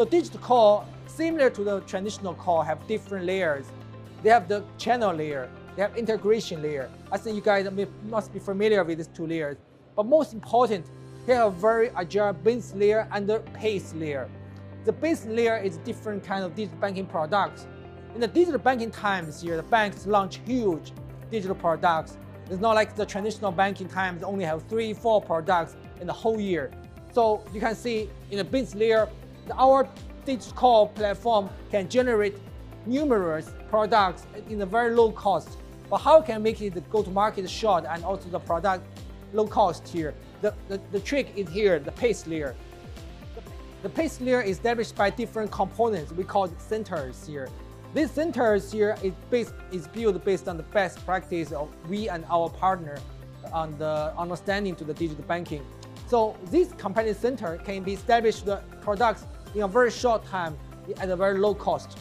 So digital core, similar to the traditional core, have different layers. They have the channel layer, they have integration layer. I think you guys must be familiar with these two layers. But most important, they have a very agile business layer and the pace layer. The base layer is different kind of digital banking products. In the digital banking times here, the banks launch huge digital products. It's not like the traditional banking times only have 3-4 products in the whole year. So you can see in the business layer, our digital core platform can generate numerous products in a very low cost. But how can make it the go-to-market short and also the product low cost here? The trick is here, the pace layer. The pace layer is established by different components. We call it centers here. These centers here is built based on the best practice of we and our partner on the understanding to the digital banking. So this component center can be established the products in a very short time at a very low cost.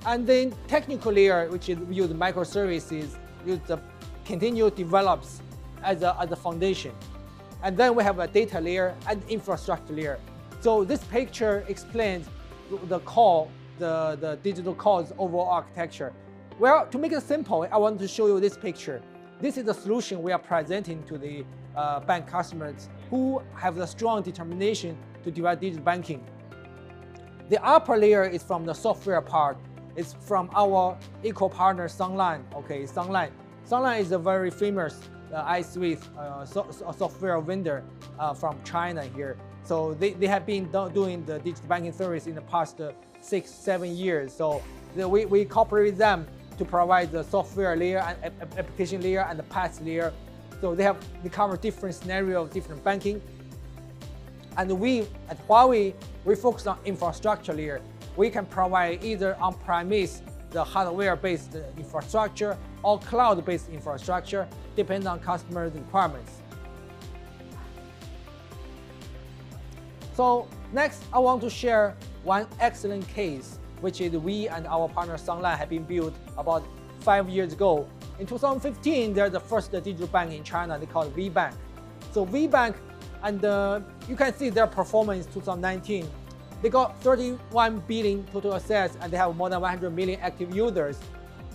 And then technical layer, which is use microservices, use the continuous develops as a foundation. And then we have a data layer and infrastructure layer. So this picture explains the core, the digital core's overall architecture. Well, to make it simple, I want to show you this picture. This is the solution we are presenting to the bank customers who have the strong determination to develop digital banking. The upper layer is from the software part. It's from our equal partner Sunline. Okay, Sunline. Sunline is a very famous iSuite software vendor from China here. So they have been doing the digital banking service in the past 6-7 years. So we cooperate with them to provide the software layer and application layer and the PaaS layer. So they cover different scenarios of different banking. And we at Huawei, we focus on infrastructure layer. We can provide either on-premise, the hardware-based infrastructure, or cloud-based infrastructure, depending on customer requirements. So next, I want to share one excellent case, which is we and our partner Sunline have been built about 5 years ago. In 2015, they're the first digital bank in China. They call it WeBank. So WeBank, and you can see their performance in 2019. They got 31 billion total assets, and they have more than 100 million active users.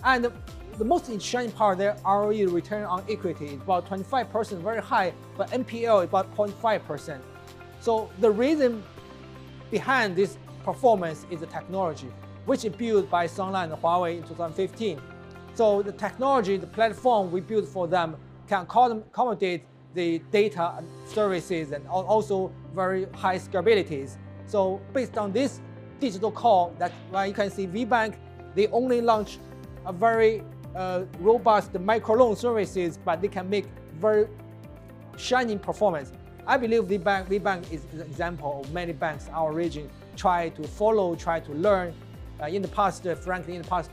And the most interesting part, their ROE, return on equity, is about 25%, very high, but NPL is about 0.5%. So the reason behind this performance is the technology, which is built by Sunline and Huawei in 2015. So the technology, the platform we built for them can accommodate the data and services and also very high scalabilities. So based on this digital core, that you can see WeBank, they only launch a very robust microloan services, but they can make very shining performance. I believe WeBank is an example of many banks in our region try to follow, try to learn. In the past, frankly, in the past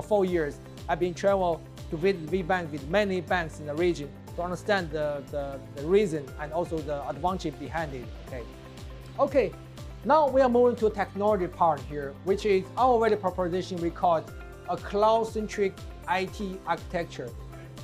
4 years, I've been travel to visit WeBank with many banks in the region to understand the reason and also the advantage behind it. Okay, now we are moving to technology part here, which is our value proposition we call a cloud-centric IT architecture.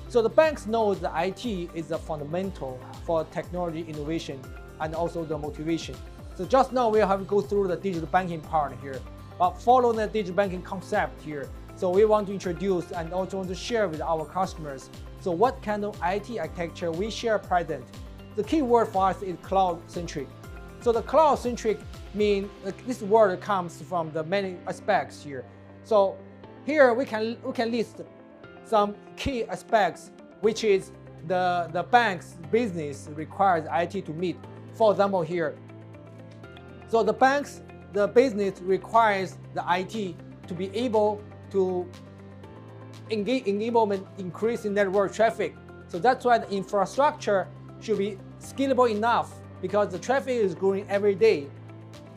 So the banks know the IT is a fundamental for technology innovation and also the motivation. So just now we have to go through the digital banking part here, but follow the digital banking concept here. So we want to introduce and also want to share with our customers. So what kind of IT architecture we share present? The key word for us is cloud-centric. So the cloud-centric means this word comes from the many aspects here. So here we can list some key aspects, which is the bank's business requires IT to meet. For example here, so the business requires the IT to be able to enablement increasing network traffic. So that's why the infrastructure should be scalable enough because the traffic is growing every day.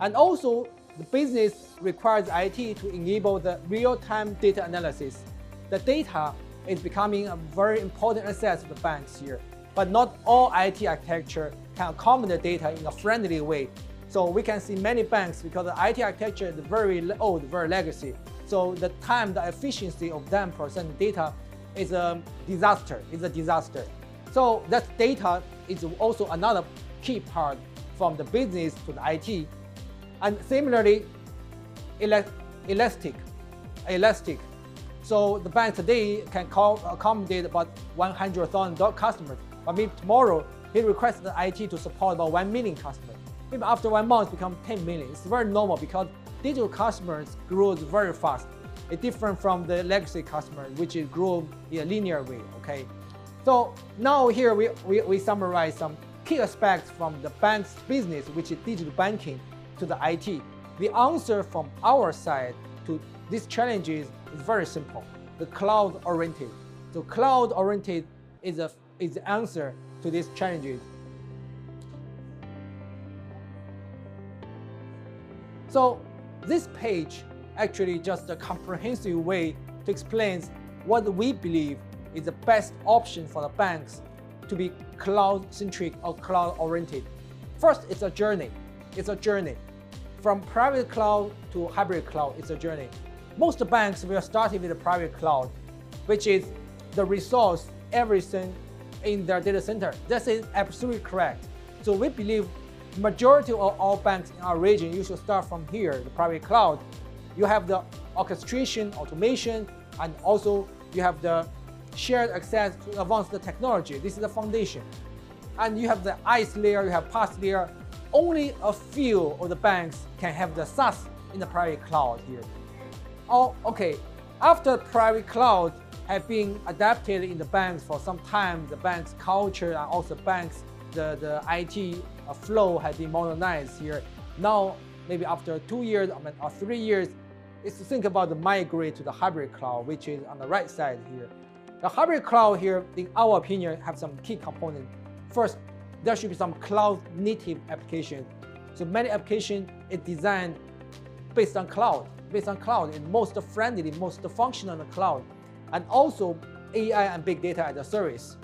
And also the business requires IT to enable the real-time data analysis. The data is becoming a very important asset to the banks here. But not all IT architecture can accommodate data in a friendly way. So we can see many banks, because the IT architecture is very old, very legacy. So the time, the efficiency of them processing data is a disaster. So that data is also another key part from the business to the IT. And similarly, elastic. So the bank today can accommodate about 100,000 customers, but maybe tomorrow he requests the IT to support about 1 million customers. Maybe after 1 month become 10 million. It's very normal because digital customers grow very fast. It's different from the legacy customers, which is grow in a linear way. Okay, so now here we summarize some key aspects from the bank's business, which is digital banking, to the IT. The answer from our side to these challenges is very simple: the cloud-oriented. So cloud-oriented is the answer to these challenges. So this page actually just a comprehensive way to explain what we believe is the best option for the banks to be cloud-centric or cloud-oriented. First, it's a journey. It's a journey. From private cloud to hybrid cloud, it's a journey. Most banks will start with the private cloud, which is the resource, everything in their data center. That is absolutely correct. So we believe majority of all banks in our region, you should start from here, the private cloud. You have the orchestration, automation, and also you have the shared access to advanced technology. This is the foundation. And you have the IaaS layer, you have PaaS layer. Only a few of the banks can have the SaaS in the private cloud here. Oh, okay. After private cloud have been adapted in the banks for some time, the bank's culture and also banks, the IT flow has been modernized here. Now, maybe after 2 years or 3 years, is to think about the migrate to the hybrid cloud, which is on the right side here. The hybrid cloud here, in our opinion, have some key components. First, there should be some cloud native applications. So many applications is designed based on cloud, and most friendly, most functional in the cloud. And also AI and big data as a service.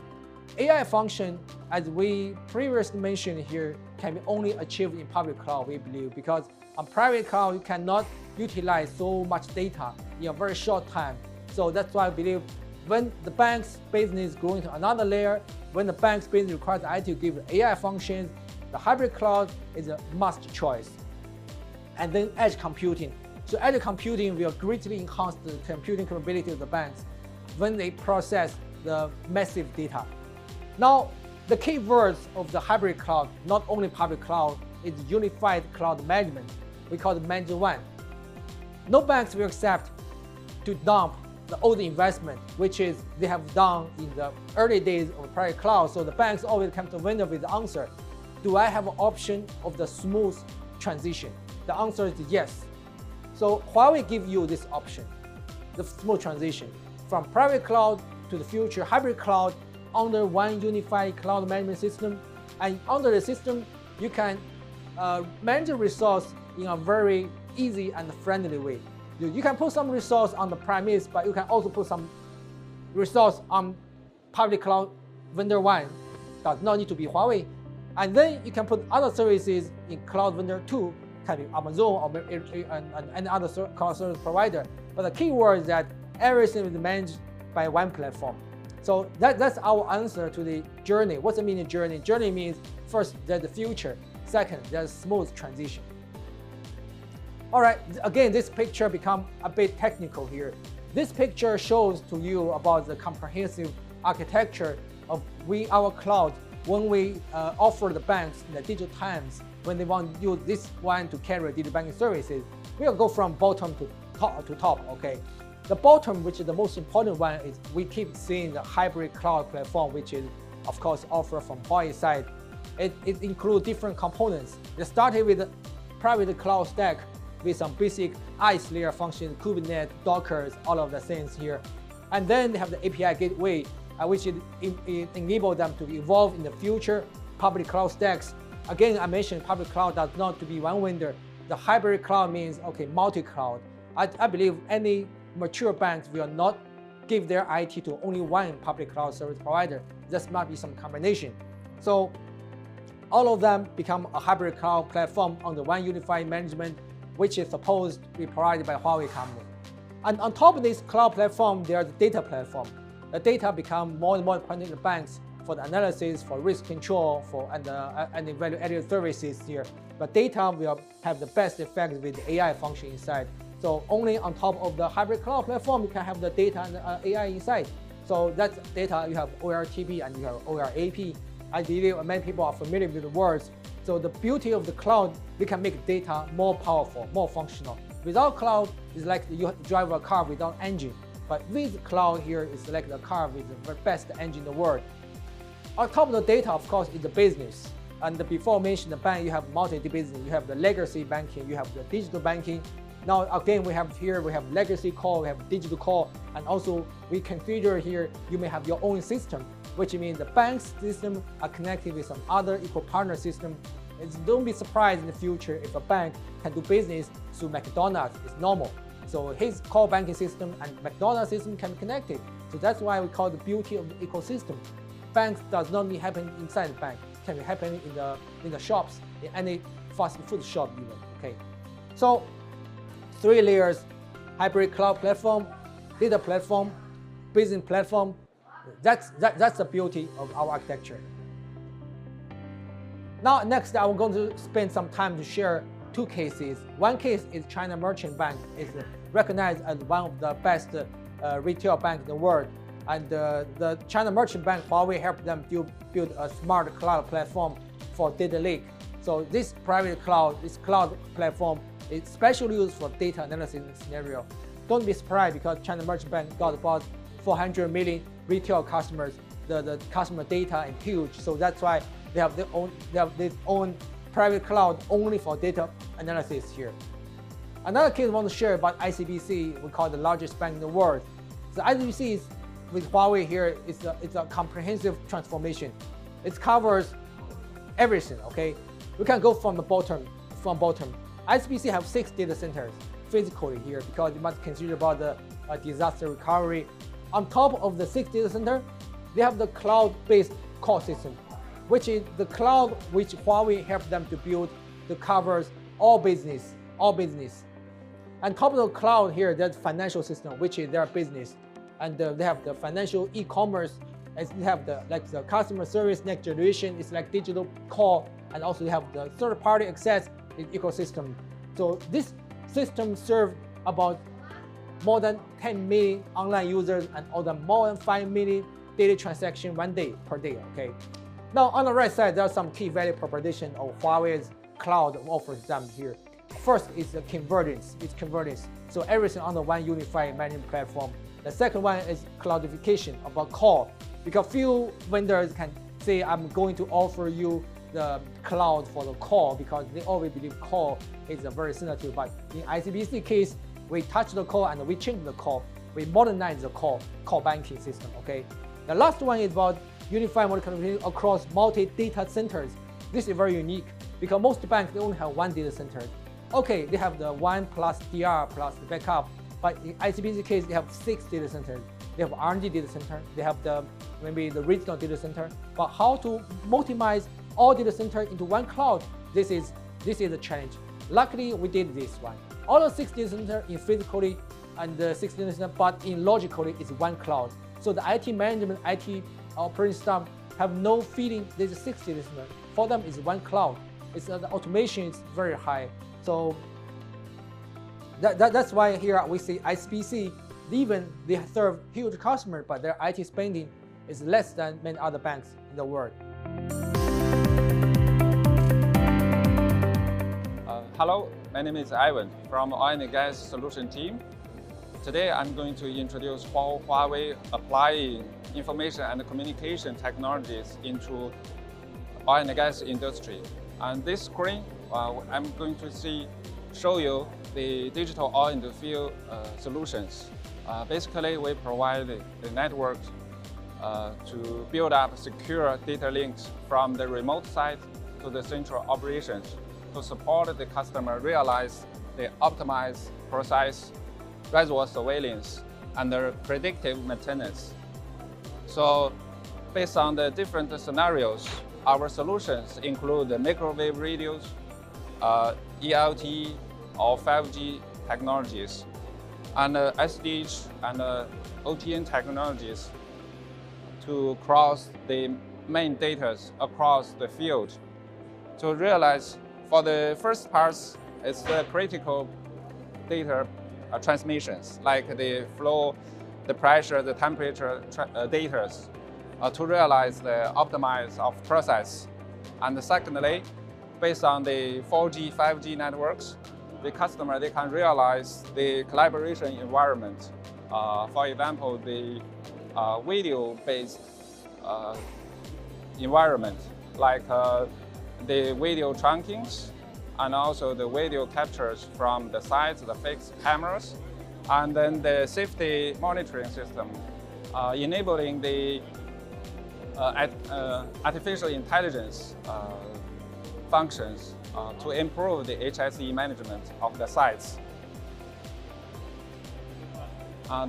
AI function, as we previously mentioned here, can be only achieved in public cloud, we believe, because on private cloud, you cannot utilize so much data in a very short time. So that's why I believe when the bank's business growing to another layer, when the bank's business requires IT to give AI functions, the hybrid cloud is a must choice. And then edge computing. So edge computing will greatly enhance the computing capability of the banks when they process the massive data. Now, the key words of the hybrid cloud, not only public cloud, is unified cloud management. We call it Manage One. No banks will accept to dump the old investment, which is they have done in the early days of private cloud. So the banks always come to the vendor with the answer, do I have an option of the smooth transition? The answer is yes. So Huawei gives you this option, the smooth transition from private cloud to the future hybrid cloud under one unified cloud management system. And under the system, you can manage the resource in a very easy and friendly way. You can put some resource on the premise, but you can also put some resource on public cloud vendor one. Does not need to be Huawei. And then you can put other services in cloud vendor two, can be Amazon or any other cloud service provider. But the key word is that everything is managed by one platform. So that's our answer to the journey. What's the meaning of journey? Journey means first, there's the future. Second, there's smooth transition. All right, again, this picture become a bit technical here. This picture shows to you about the comprehensive architecture of our cloud when we offer the banks in the digital times, when they want to use this one to carry digital banking services. We'll go from bottom to top, okay? The bottom, which is the most important one, is we keep seeing the hybrid cloud platform, which is, of course, offered from Huawei side. It includes different components. It started with the private cloud stack with some basic IaaS layer functions, Kubernetes, Docker, all of the things here. And then they have the API gateway, which enable them to evolve in the future public cloud stacks. Again, I mentioned public cloud does not to be one vendor. The hybrid cloud means, okay, multi-cloud. I believe any mature banks will not give their IT to only one public cloud service provider. There must be some combination. So all of them become a hybrid cloud platform under one unified management, which is supposed to be provided by Huawei company. And on top of this cloud platform, there's the data platform. The data become more and more important in the banks for the analysis, for risk control, and the value-added services here. But data will have the best effect with the AI function inside. So only on top of the hybrid cloud platform, you can have the data and AI inside. So that's data, you have OLTP and you have OLAP. I believe many people are familiar with the words. So the beauty of the cloud, we can make data more powerful, more functional. Without cloud, it's like you drive a car without engine. But with cloud here, it's like the car with the best engine in the world. On top of the data, of course, is the business. And before mentioned the bank, you have multi-business. You have the legacy banking, you have the digital banking. Now again, we have legacy core, we have digital core, and also we configure here, you may have your own system, which means the bank's system are connected with some other equal partner system. Don't be surprised in the future if a bank can do business through McDonald's. It's normal. So his core banking system and McDonald's system can be connected. So that's why we call the beauty of the ecosystem. Banks does not mean happen inside the bank. It can be happening in the shops, in any fast food shop even. Okay. So 3 layers: hybrid cloud platform, data platform, business platform. That's the beauty of our architecture. Now, next, I'm going to spend some time to share 2 cases. One case is China Merchant Bank. It's recognized as one of the best retail banks in the world. And the China Merchant Bank, Huawei helped them to build a smart cloud platform for data lake. So this private cloud, this cloud platform is specially used for data analysis scenario. Don't be surprised because China Merchant Bank got about 400 million retail customers. The customer data is huge, so that's why they have their own private cloud only for data analysis here. Another case I want to share about ICBC, we call it the largest bank in the world. The ICBC is, with Huawei here, it's a comprehensive transformation. It covers everything, okay? We can go from bottom. ICBC have 6 data centers physically here because you must consider about the disaster recovery. On top of the 6 data centers, they have the cloud-based core system, which is the cloud which Huawei helped them to build that covers all business. On top of the cloud here, there's financial system, which is their business. And they have the financial e-commerce, and they have the customer service next generation, it's like digital core, and also they have the third-party access ecosystem. So this system served about more than 10 million online users and more than 5 million daily transactions per day, okay? Now, on the right side, there are some key value proposition of Huawei's cloud offers them here. First is the convergence. It's convergence. So everything under one unified management platform. The second one is cloudification about core. Because few vendors can say, I'm going to offer you the cloud for the core because they always believe core is a very sensitive. But in ICBC case, we touch the core and we change the core. We modernize the core banking system, okay? The last one is about unified multi-connectivity across multi-data centers. This is very unique because most banks, they only have 1 data center. Okay, they have the 1 plus DR plus the backup, but in ICBC case, they have 6 data centers. They have R&D data center, they have maybe the regional data center, but how to optimize all data center into one cloud, this is a challenge. Luckily, we did this one. All the 6 data center in physically and the 6 data center, but in logically, it's one cloud. So the IT management, IT operating staff have no feeling there's 6 data center. For them, it's one cloud. The automation is very high. So that's why here we see ICBC, even they serve huge customers, but their IT spending is less than many other banks in the world. Hello, my name is Ivan from Oil and Gas Solution team. Today I'm going to introduce how Huawei applying information and communication technologies into oil and gas industry. On this screen, I'm going to show you the digital oil and fuel solutions. Basically, we provide the network to build up secure data links from the remote site to the central operations to support the customer realize the optimized process, reservoir surveillance, and the predictive maintenance. So, based on the different scenarios, our solutions include the microwave radios, ELTE or 5G technologies, and SDH and OTN technologies to cross the main data across the field to realize for the first parts, it's the critical data transmissions, like the flow, the pressure, the temperature data, to realize the optimize of process. And secondly, based on the 4G, 5G networks, the customer, they can realize the collaboration environment. For example, the video-based environment, like the video trunkings and also the video captures from the sides, the fixed cameras, and then the safety monitoring system, enabling the artificial intelligence functions to improve the HSE management of the sites.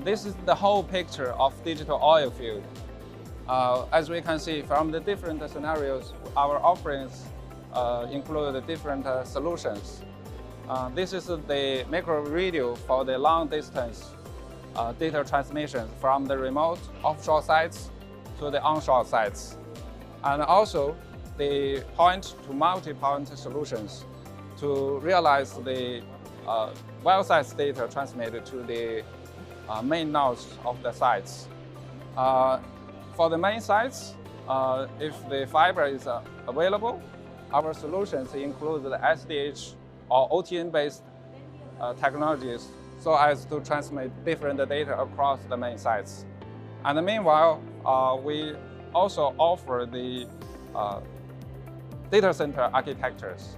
This is the whole picture of digital oil field. As we can see from the different scenarios, our offerings include different solutions. This is the micro radio for the long distance data transmission from the remote offshore sites to the onshore sites. And also the point to multi-point solutions to realize the well-sized data transmitted to the main nodes of the sites. For the main sites, if the fiber is available, our solutions include the SDH or OTN-based technologies so as to transmit different data across the main sites. And meanwhile, we also offer the data center architectures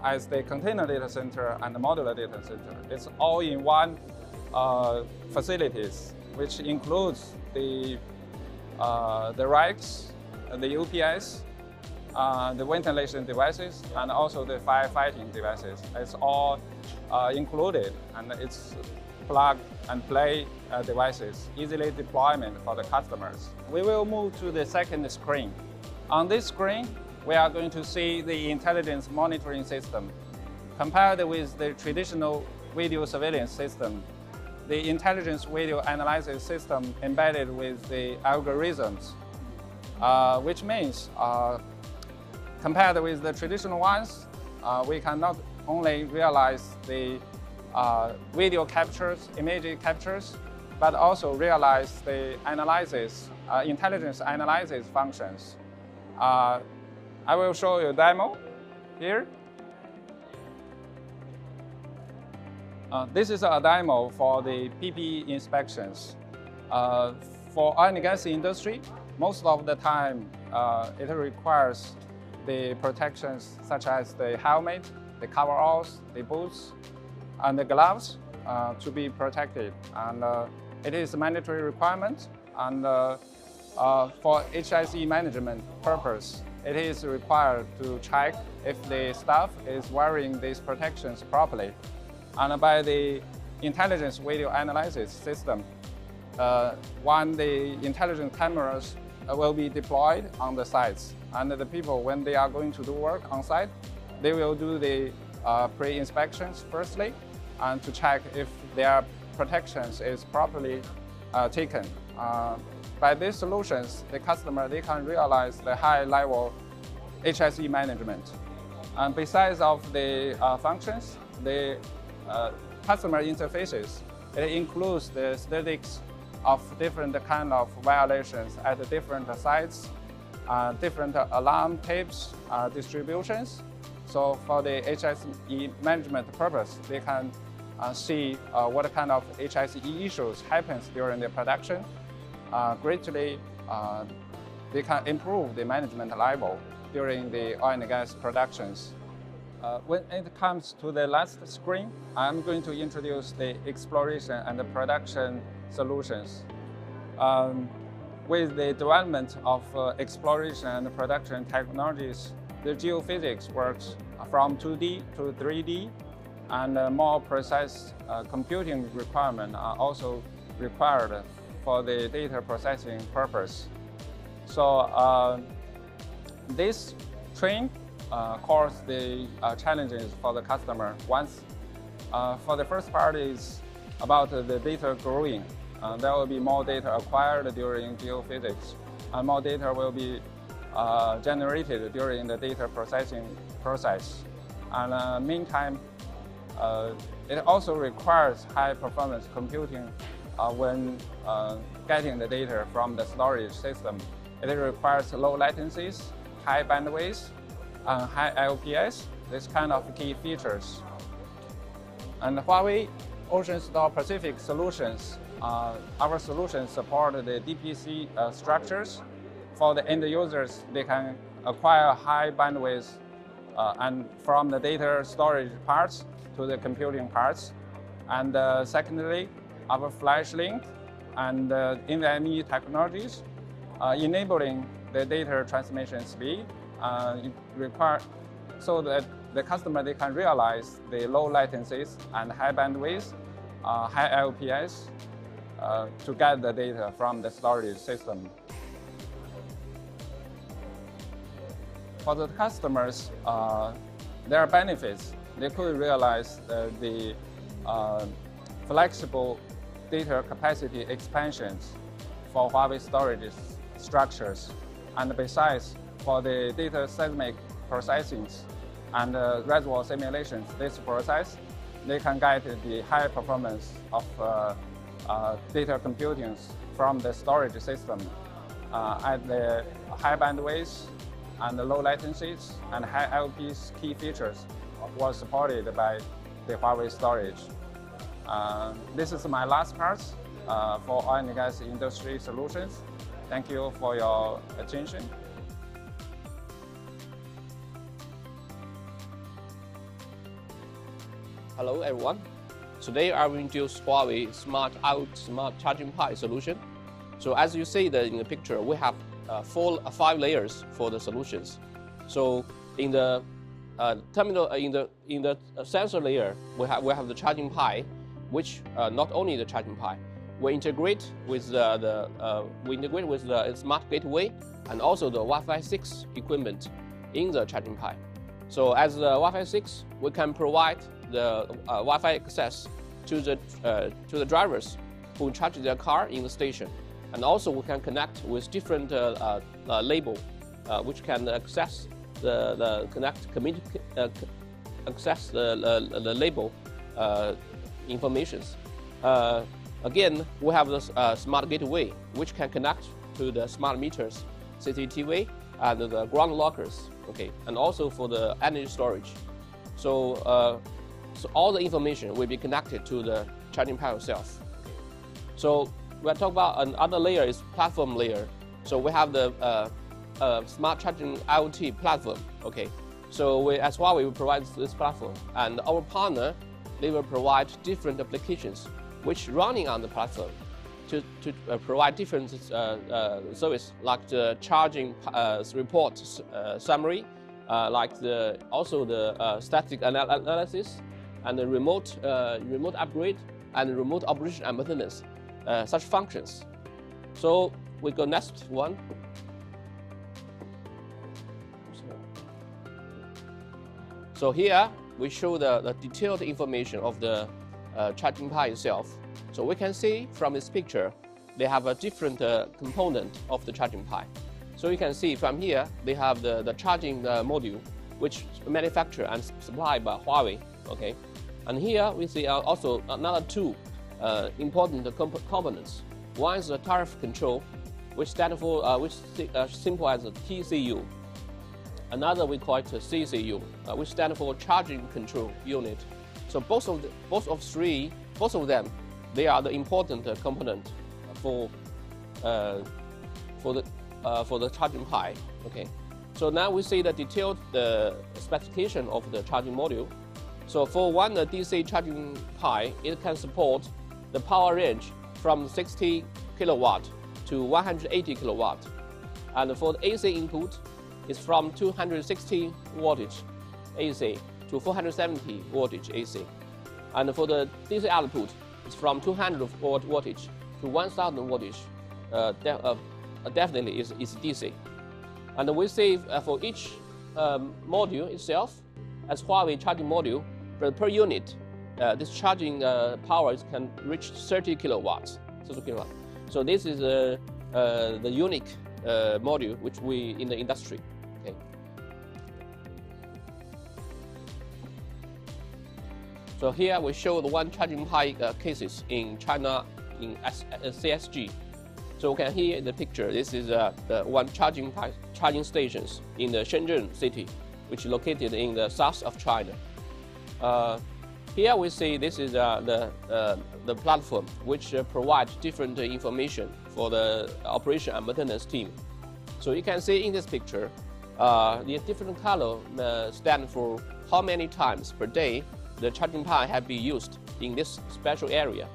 as the container data center and the modular data center. It's all in one facilities, which includes the racks, the UPS, the ventilation devices, and also the firefighting devices. It's all included, and it's plug and play devices, easily deployment for the customers. We will move to the second screen. On this screen, we are going to see the intelligence monitoring system. Compared with the traditional video surveillance system, the intelligence video analysis system embedded with the algorithms, which means compared with the traditional ones, we can not only realize the video captures, image captures, but also realize the analysis, intelligence analysis functions. I will show you a demo here. This is a demo for the PPE inspections. For oil and gas industry, most of the time it requires the protections such as the helmet, the coveralls, the boots, and the gloves to be protected. And it is a mandatory requirement. And for HSE management purpose, it is required to check if the staff is wearing these protections properly. And by the intelligence video analysis system, when the intelligent cameras will be deployed on the sites, and the people, when they are going to do work on site, they will do the pre-inspections firstly, and to check if their protections is properly taken. By these solutions, the customer, they can realize the high-level HSE management. And besides of the functions, the customer interfaces, it includes the statistics of different kind of violations at different sites, different alarm tapes, distributions. So for the HSE management purpose, they can see what kind of HSE issues happens during the production. Greatly, they can improve the management level during the oil and gas productions. When it comes to the last screen, I'm going to introduce the exploration and the production solutions. With the development of exploration and production technologies, the geophysics works from 2D to 3D, and more precise computing requirements are also required for the data processing purpose. So this trend cause the challenges for the customer. Once, for the first part is about the data growing. There will be more data acquired during geophysics, and more data will be generated during the data processing process. And meantime, it also requires high performance computing when getting the data from the storage system. It requires low latencies, high bandwidth, and high LPS, this kind of key features. And Huawei Ocean Store Pacific solutions, our solutions support the DPC structures. For the end users, they can acquire high bandwidth and from the data storage parts to the computing parts. And secondly, our flash link and NVMe technologies, enabling the data transmission speed so that the customer they can realize the low latencies and high bandwidth, high LPS to get the data from the storage system. For the customers, there are benefits. They could realize the flexible data capacity expansions for Huawei storage structures. And besides, for the data seismic processing and reservoir simulations, this process, they can get the high performance of data computing from the storage system at the high bandwidth and the low latencies and high LPS key features was supported by the Huawei storage. This is my last part for oil and gas industry solutions. Thank you for your attention. Hello everyone. Today I will introduce Huawei Smart Charging Pi solution. So as you see in the picture, we have 5 layers for the solutions. So in the terminal, in the sensor layer, we have the charging Pi, which not only the charging Pi, we integrate with the smart gateway and also the Wi-Fi 6 equipment in the charging Pi. So as the Wi-Fi 6, we can provide the Wi-Fi access to the drivers who charge their car in the station, and also we can connect with different label, which can access the label informations. Again, we have the smart gateway, which can connect to the smart meters, CCTV, and the ground lockers. Okay, and also for the energy storage. So, so all the information will be connected to the charging Pi itself. So we're talking about another layer is platform layer. So we have the smart charging IoT platform. Okay, so as Huawei will provide this platform, and our partner they will provide different applications which running on the platform to provide different service like the charging report summary, like also the static analysis and the remote upgrade and remote operation and maintenance, such functions. So we go next one. So here we show the detailed information of the charging Pi itself. So we can see from this picture, they have a different component of the charging Pi. So you can see from here, they have the charging module, which is manufactured and supplied by Huawei. Okay, and here we see also another 2 important components. One is the tariff control, which stands for which simple as a TCU. Another we call it a CCU, which stands for charging control unit. So both of them, they are the important component for the charging Pi. Okay, so now we see the detailed specification of the charging module. So for one DC charging Pi, it can support the power range from 60 kilowatt to 180 kilowatt, and for the AC input, it's from 260 wattage AC to 470 wattage AC, and for the DC output, it's from 200 wattage to 1000 wattage. Definitely is DC. And we see for each module itself, as Huawei charging module, per unit, this charging power can reach 30 kilowatts. So this is the unique module which we in the industry. Okay. So here we show the one charging pi cases in China in CSG. So we can hear in the picture, this is the one charging stations in the Shenzhen city, which is located in the south of China. Here we see this is the platform which provides different information for the operation and maintenance team. So you can see in this picture, the different color stand for how many times per day the charging pi have been used in this special area.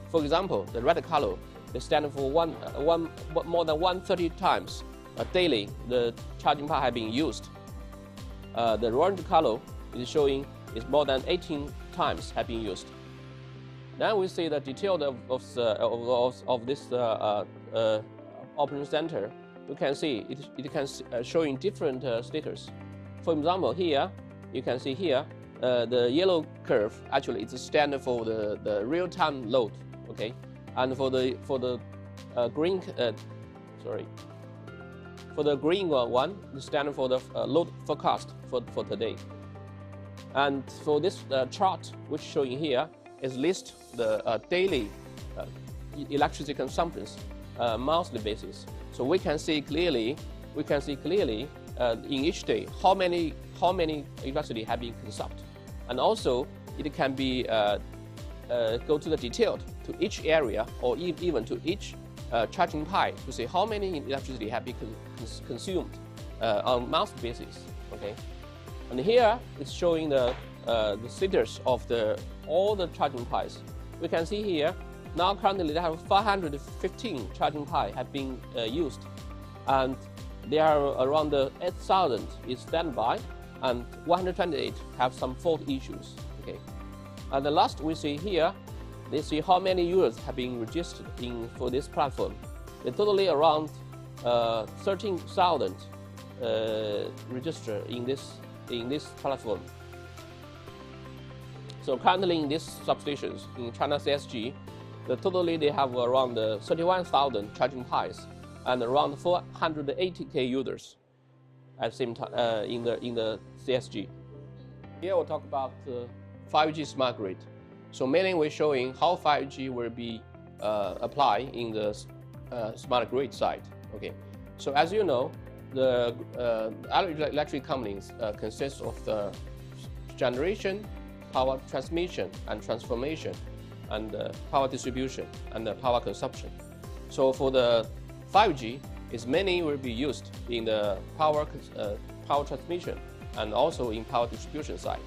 For example, the red color is standing for more than 130 times daily the charging pi have been used. The orange color is showing is more than 18 times have been used. Then we see the detail of this operation center. You can see it can showing different status. For example, here you can see here the yellow curve actually is standard for the real-time load. Okay, and for the green for the green one, the standard for the load forecast for today. And for this chart, which showing here, is list the daily electricity consumptions monthly basis. So we can see clearly in each day how many electricity have been consumed, and also it can be go to the detail to each area or even to each charging pi to see how many electricity have been consumed on monthly basis. Okay, and here it's showing the status of all the charging pis. We can see here now currently they have 515 charging pi have been used, and there are around 8,000 is standby, and 128 have some fault issues. Okay, and the last we see here, they see how many users have been registered for this platform. They totally around 13,000 registered in this platform. So currently in these substations in China CSG, totally they have around 31,000 charging pis and around 480K users at the same time in the CSG. Here we'll talk about 5G smart grid. So mainly we're showing how 5G will be applied in the smart grid side. Okay, so as you know, the electric companies consist of the generation, power transmission and transformation, and power distribution and the power consumption. So for the 5G, is mainly will be used in the power transmission and also in power distribution side.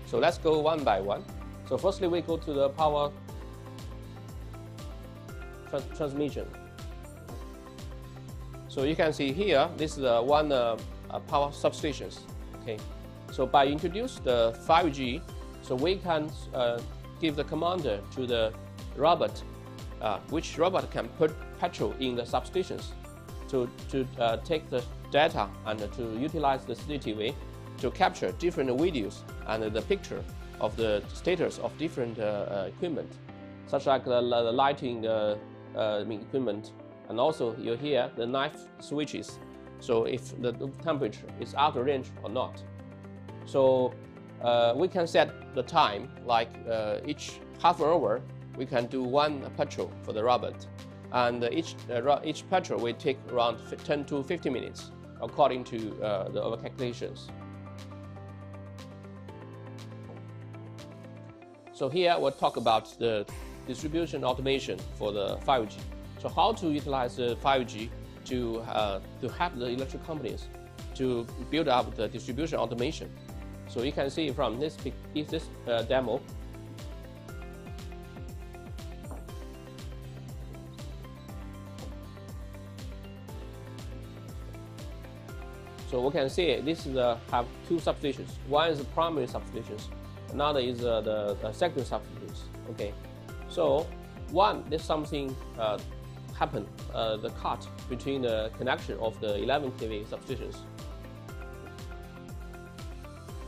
So let's go one by one. So firstly, we go to the power transmission. So you can see here, this is one power substations. Okay, so by introduce the 5G, so we can give the commander to the robot, which robot can put petrol in the substations to take the data and to utilize the CCTV to capture different videos and the picture of the status of different equipment, such like the lighting equipment, and also you hear the knife switches, so if the temperature is out of range or not. So we can set the time, like each half hour we can do one patrol for the robot, and each patrol will take around 10 to 50 minutes according to our calculations. So here we'll talk about the distribution automation for the 5G. So how to utilize the 5G to help the electric companies to build up the distribution automation. So you can see from this demo. So we can see this is have two substations. One is the primary substations, another is the secondary substations. Okay, so there's something happened, the cut between the connection of the 11 kV substations.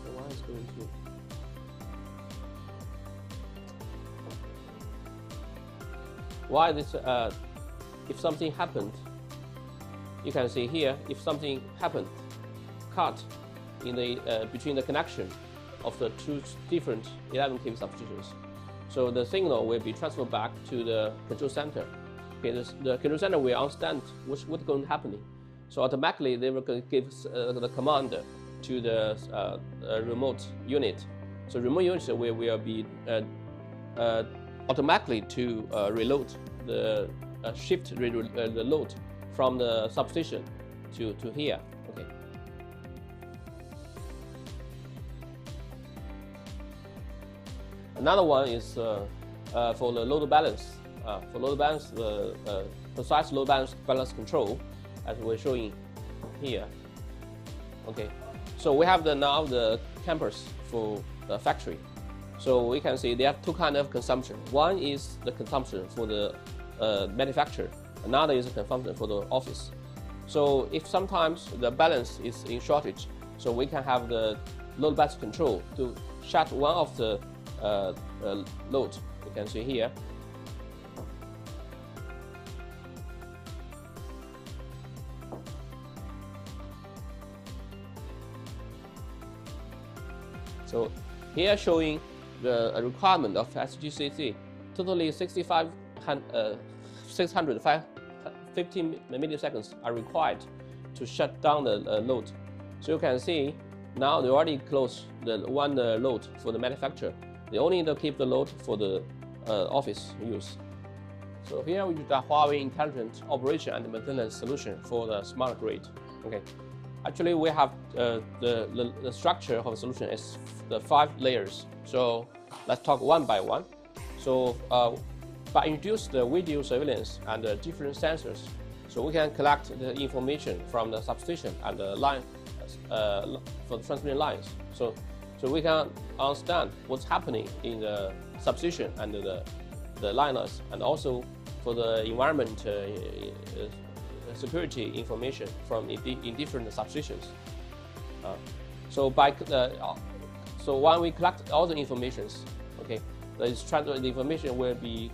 So one is going to. Why this? If something happened, you can see here if something happened, cut in the between the connection of the two different 11 kV substations. So the signal will be transferred back to the control center. Okay, the control center will understand what's going to happen. So automatically they will give the command to the remote unit. So remote unit will be automatically to reload the shift the load from the substation to here. Okay. Another one is for the load balance. For load balance, the precise load balance control, as we're showing here. Okay, so we have now the campus for the factory. So we can see they have two kinds of consumption. One is the consumption for the manufacturer. Another is the consumption for the office. So if sometimes the balance is in shortage, so we can have the load balance control to shut one of the load. You can see here. So here showing the requirement of SGCC, totally 650 milliseconds are required to shut down the load. So you can see now they already closed the one load for the manufacturer. They only need to keep the load for the office use. So here we use the Huawei intelligent operation and maintenance solution for the smart grid. Okay. Actually, we have the structure of the solution is the 5 layers. So let's talk one by one. So by introduce the video surveillance and the different sensors, so we can collect the information from the substation and the line for the transmission lines. So we can understand what's happening in the substation and the liners, and also for the environment security information from in different substations. So when we collect all the informations, okay, the information will be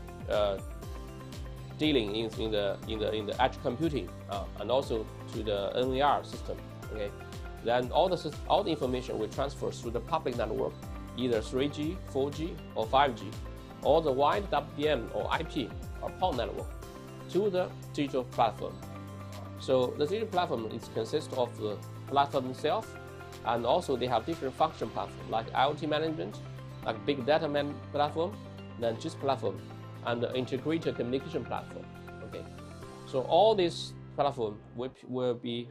dealing in the edge computing and also to the NVR system. Okay, then all the information will transfer through the public network, either 3G, 4G, or 5G, or the wide WDM or IP or PON network to the digital platform. So the digital platform consists of the platform itself, and also they have different function platforms like IoT management, like big data platform, then GIS platform, and the integrated communication platform. Okay, so all these platforms will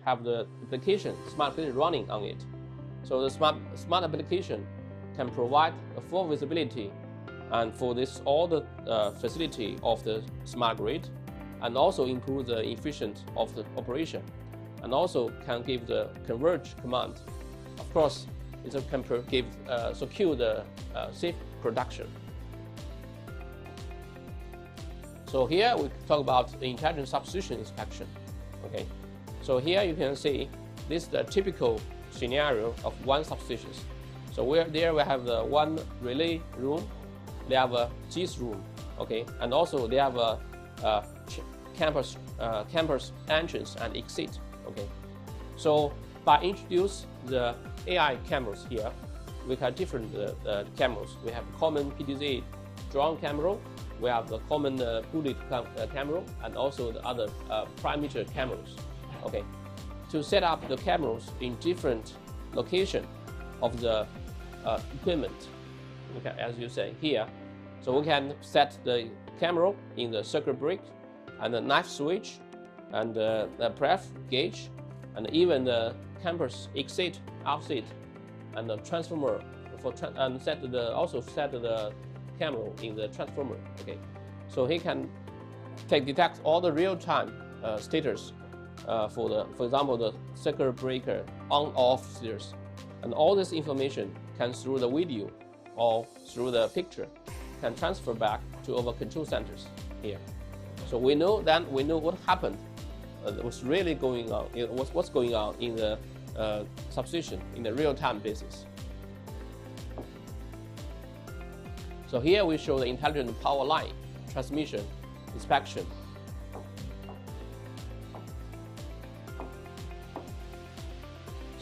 have the application smart application running on it. So the smart application can provide a full visibility and for this all the facility of the smart grid, and also improve the efficiency of the operation, and also can give the converge command. Of course, it can give secure the safe production. So here we talk about the intelligent substation inspection. Okay, so here you can see this is the typical scenario of one substation. So we have the one relay room, they have a GIS room, okay, and also they have a campus entrance and exit. Okay, so by introduce the AI cameras here, we have different cameras. We have common PDZ drone camera, we have the common bullet camera, and also the other parameter cameras. Okay, to set up the cameras in different location of the equipment, okay, as you say here. So we can set the camera in the circuit break, and the knife switch, and the pref gauge, and even the campus exit, outset, and the transformer and also set the camera in the transformer. Okay, so he can detect all the real-time status for example the circuit breaker on/off status, and all this information can through the video or through the picture can transfer back to our control centers here. So we know what happened, what's really going on, what's going on in the substation in the real-time basis. So here we show the intelligent power line transmission inspection.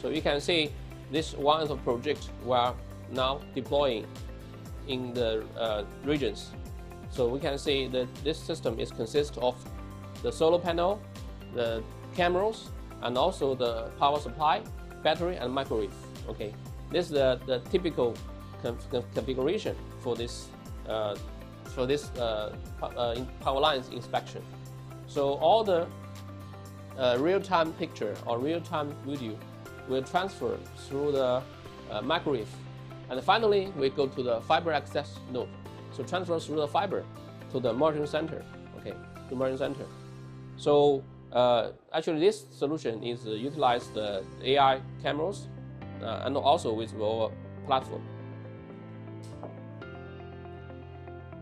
So you can see this one of the project we are now deploying in the regions. So we can see that this system is consists of the solar panel, the cameras, and also the power supply, battery, and microwave. Okay, this is the typical configuration for this power lines inspection. So all the real-time picture or real-time video will transfer through the microwave, and finally we go to the fiber access node. So transfer through the fiber to the merging center. Okay, to merging center. So actually, this solution is utilize the AI cameras and also with our platform.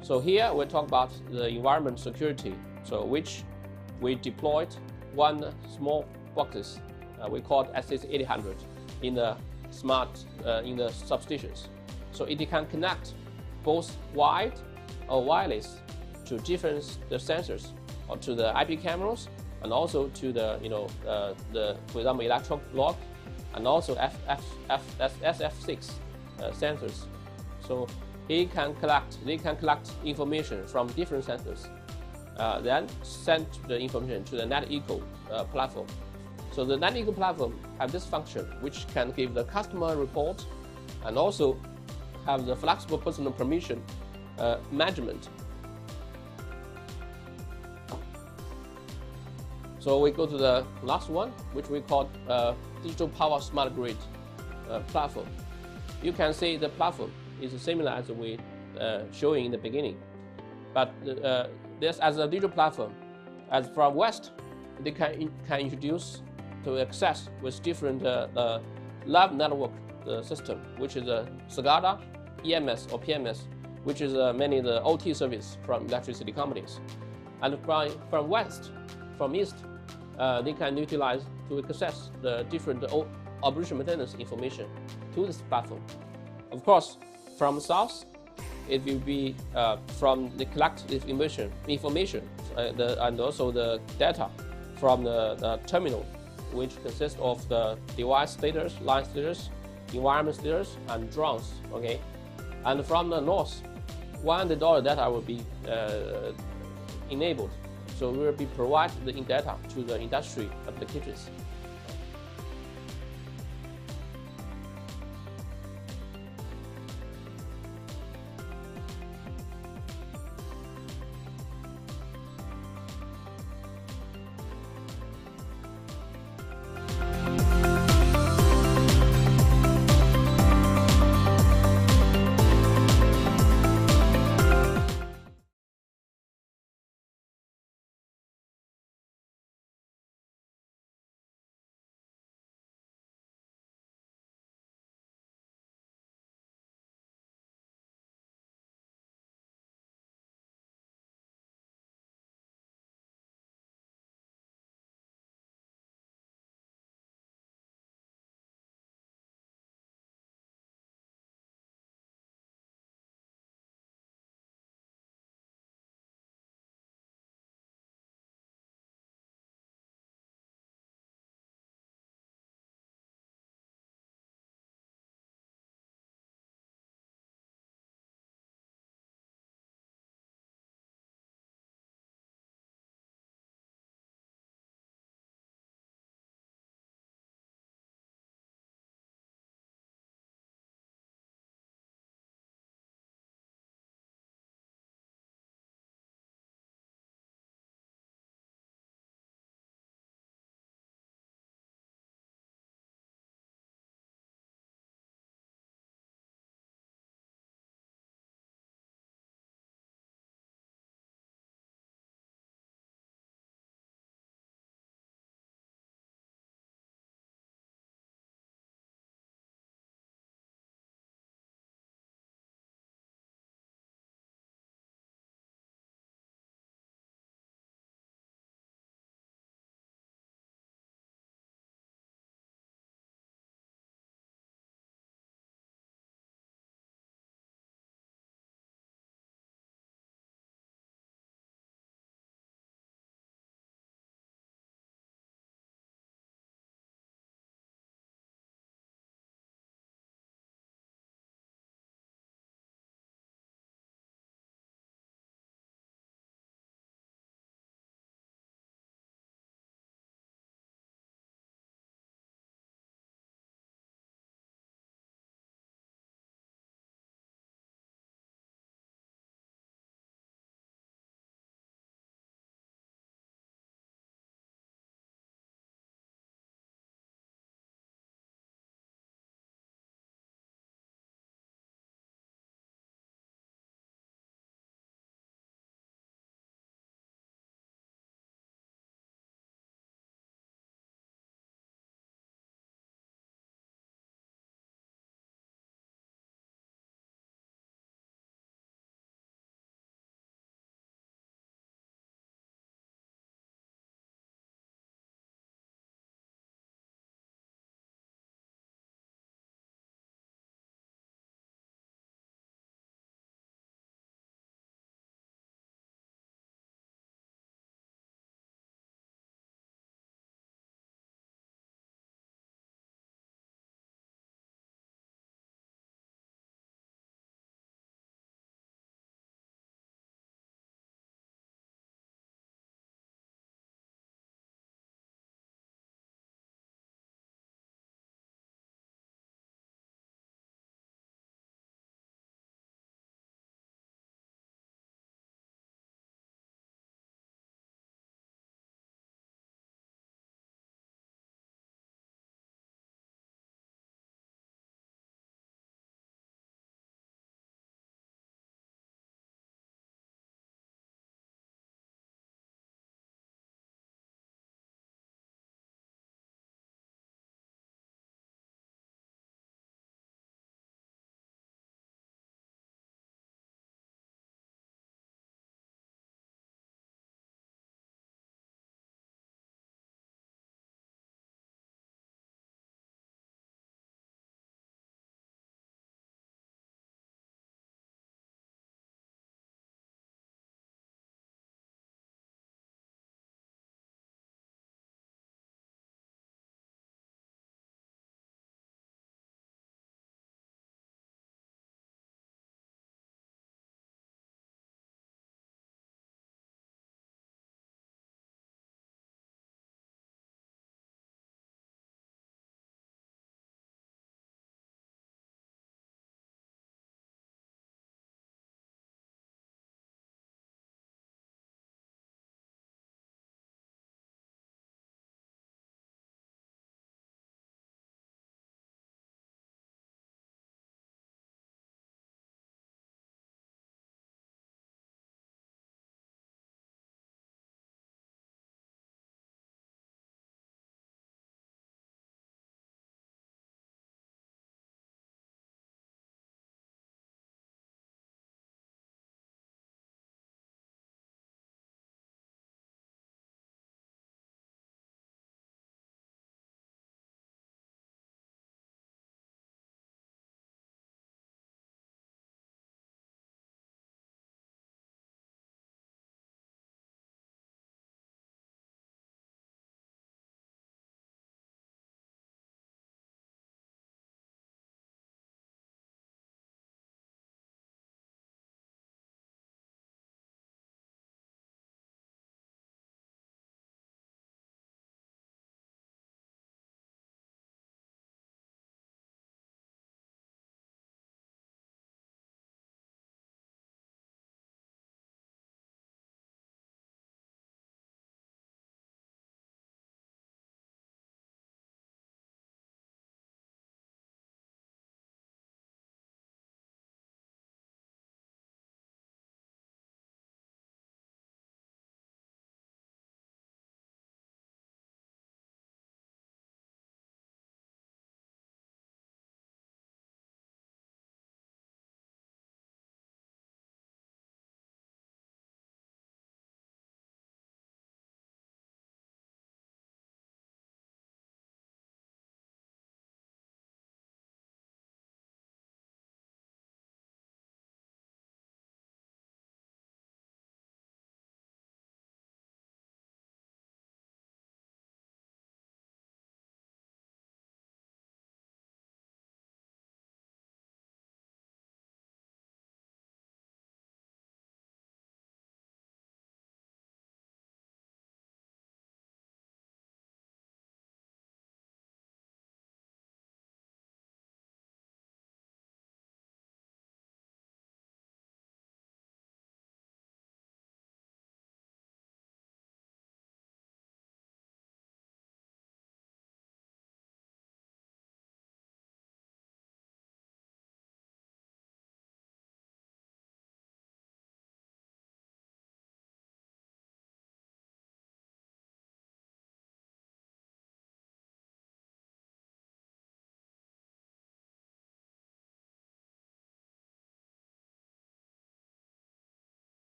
So here we talk about the environment security. So which we deployed one small boxes we called SS800 in the smart in the substations. So it can connect both wired or wireless to different sensors or to the IP cameras, and also to the for example electron log, and also SF6 sensors. So they can collect information from different sensors, then send the information to the NetEco platform. So the NetEco platform have this function which can give the customer report and also have the flexible personal permission management. So we go to the last one, which we call Digital Power Smart Grid platform. You can see the platform is similar as we showing in the beginning, but this as a digital platform, as from West, they can introduce to access with different live network system, which is a SCADA, EMS or PMS, which is many the OT service from electricity companies. And from East, they can utilize to access the different operation maintenance information to this platform. Of course, from South, it will be from the collect this information and also the data from the terminal, which consists of the device status, line status, environment status, and drones. Okay, and from the North, $100 data will be enabled. So we will be providing the data to the industry applications.